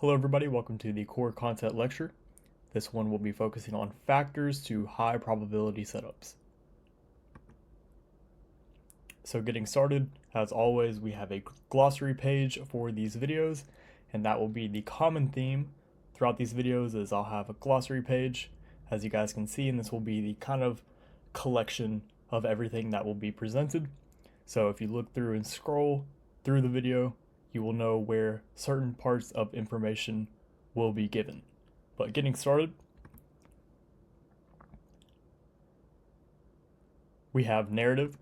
Hello everybody, welcome to the core content lecture. This one will be focusing on factors to high probability setups. So getting started, as always, we have a glossary page for these videos, and that will be the common theme throughout these videos is I'll have a glossary page, as you guys can see, and this will be the kind of collection of everything that will be presented. So if you look through and scroll through the video, you will know where certain parts of information will be given. But getting started, we have narrative.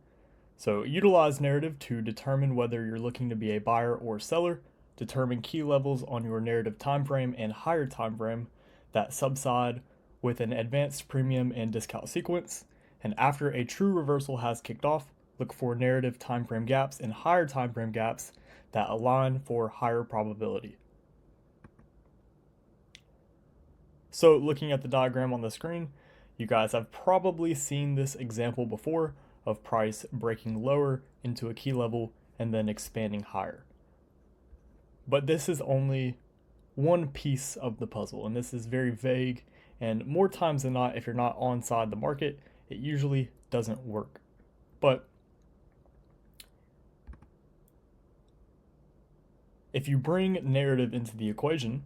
So utilize narrative to determine whether you're looking to be a buyer or seller, determine key levels on your narrative time frame and higher time frame that subside with an advanced premium and discount sequence, and after a true reversal has kicked off, look for narrative time frame gaps and higher time frame gaps that align for higher probability. So looking at the diagram on the screen, you guys have probably seen this example before of price breaking lower into a key level and then expanding higher. But this is only one piece of the puzzle, and this is very vague, and more times than not, if you're not onside the market, it usually doesn't work. But if you bring narrative into the equation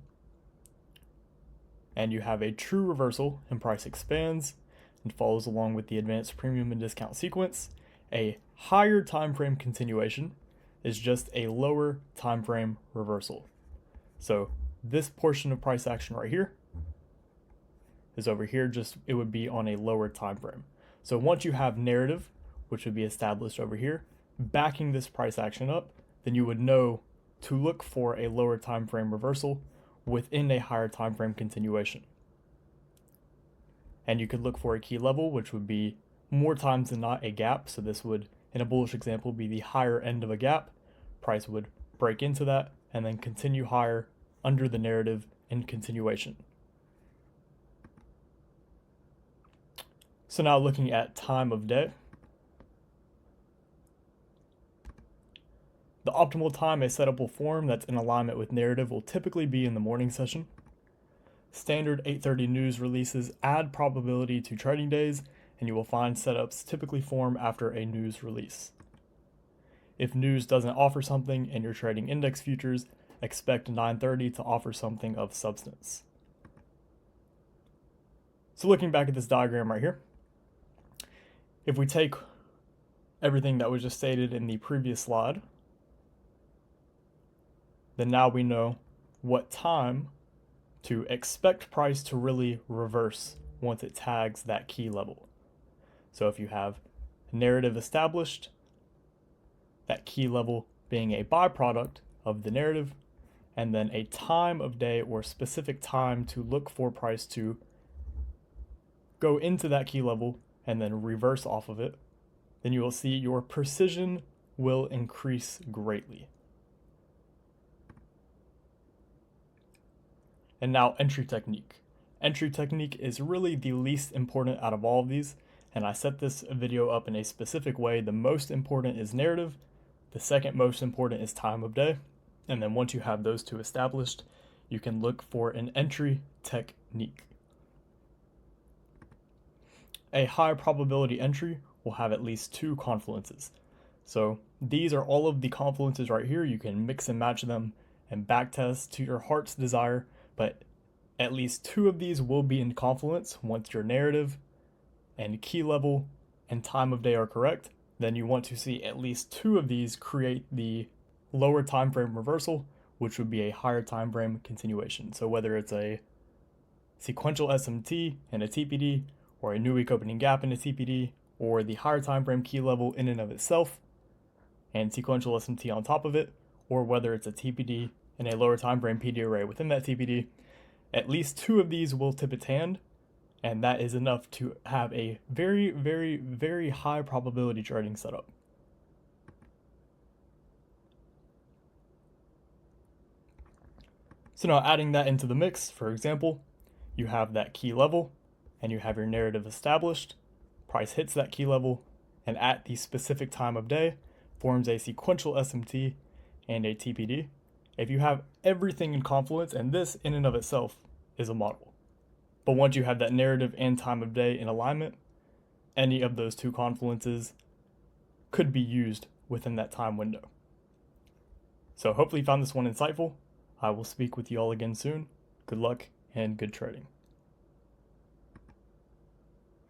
and you have a true reversal and price expands and follows along with the advanced premium and discount sequence, a higher time frame continuation is just a lower time frame reversal. So this portion of price action right here is over here, just it would be on a lower time frame. So once you have narrative, which would be established over here, backing this price action up, then you would know to look for a lower time frame reversal within a higher time frame continuation. And you could look for a key level, which would be more times than not a gap. So this would, in a bullish example, be the higher end of a gap. Price would break into that and then continue higher under the narrative in continuation. So now looking at time of day. The optimal time a setup will form that's in alignment with narrative will typically be in the morning session. Standard 8:30 news releases add probability to trading days, and you will find setups typically form after a news release. If news doesn't offer something and you're trading index futures, expect 9:30 to offer something of substance. So looking back at this diagram right here, if we take everything that was just stated in the previous slide, then now we know what time to expect price to really reverse once it tags that key level. So if you have narrative established, that key level being a byproduct of the narrative, and then a time of day or specific time to look for price to go into that key level and then reverse off of it, then you will see your precision will increase greatly. And now entry technique. Entry technique is really the least important out of all of these, and I set this video up in a specific way. The most important is narrative, the second most important is time of day, and then once you have those two established, you can look for an entry technique. A high probability entry will have at least two confluences. So these are all of the confluences right here. You can mix and match them and backtest to your heart's desire, but at least two of these will be in confluence. Once your narrative and key level and time of day are correct, then you want to see at least two of these create the lower time frame reversal, which would be a higher time frame continuation. So whether it's a sequential SMT and a TPD, or a new week opening gap in a TPD, or the higher time frame key level in and of itself and sequential SMT on top of it, or whether it's a TPD and a lower time frame PD array within that TPD, at least two of these will tip its hand, and that is enough to have a very, very, very high probability trading setup. So now adding that into the mix, for example, you have that key level and you have your narrative established, price hits that key level, and at the specific time of day forms a sequential SMT and a TPD. if you have everything in confluence, and this in and of itself is a model. But once you have that narrative and time of day in alignment, any of those two confluences could be used within that time window. So hopefully you found this one insightful. I will speak with you all again soon. Good luck and good trading.